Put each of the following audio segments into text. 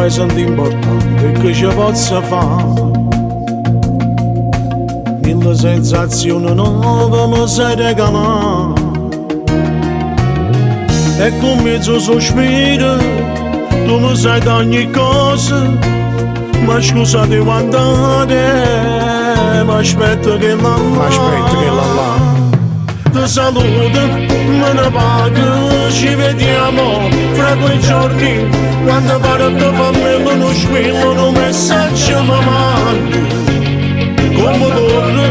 fai sentire importante che ci possa fare. Mille sensazioni nuove mi sai regalare. E con mezzo sospiro tu mi sai da ogni cosa. Ma scusa devo andare, ma aspetta che la ti saluto, me ne vado, ci vediamo fra 2 giorni. Quando pare a tua famiglia non squillo, un messaggio mi mandi. Come torno,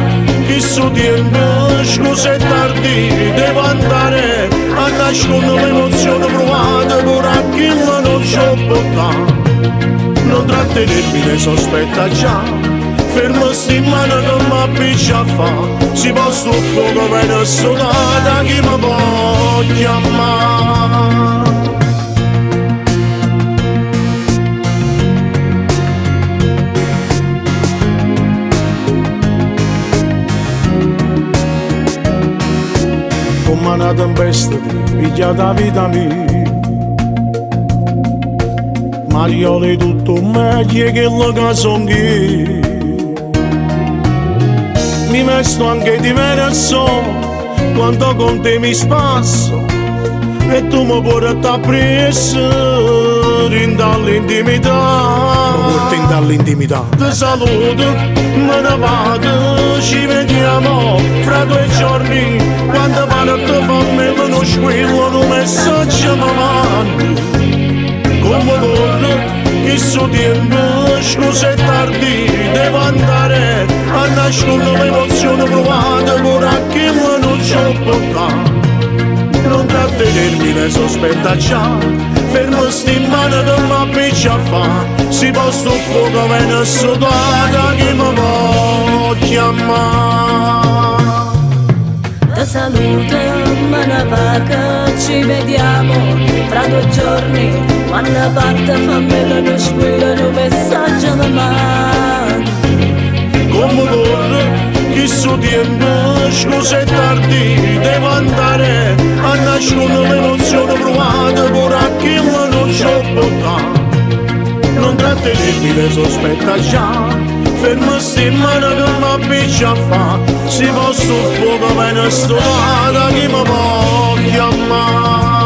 che sto tempo, scusa è tardi, devo andare a nascondere l'emozione provata, pure a chi non ci ho portato. Non trattenermi, ne sospetta già. Fermo sti mano che m'appiccia a fa. Si può sto fuoco per sudata chi mi può chiamare. Come una tempesta ti piglia da vita mia. Mariole tutto meglio che lo che son io. Mi mesto anche diverso quando con te mi spasso e tu mi porti presso dall'intimità. Ti saluto, me ne vado, ci vediamo fra 2 giorni. Quando vado a tua famiglia non squillo, un messaggio mi mandi. Come torno, che sto tempo, scusa è tardi, devo andare a nascondere l'emozione provata, pure a chi non ci ho portato. Non trattenermi, ne sospetta già, fermo sti mano che m'appiccia a fa. Si può sto fuoco viene sudata, chi mi può chiamare. Ti saluto, me ne vado, ci vediamo fra 2 giorni. Quando parte famiglia non squilla, un messaggio mi mandi. Come torno, che sto tempo, scusa è tardi, devo andare a nascondere l'emozione provata, pure a chi non ci ho portato. Non trattenermi, ne sospetta già, fermo sti mano che m'appiccia a fa. Si può sto fuoco viene stovata, chi mi può chiamare.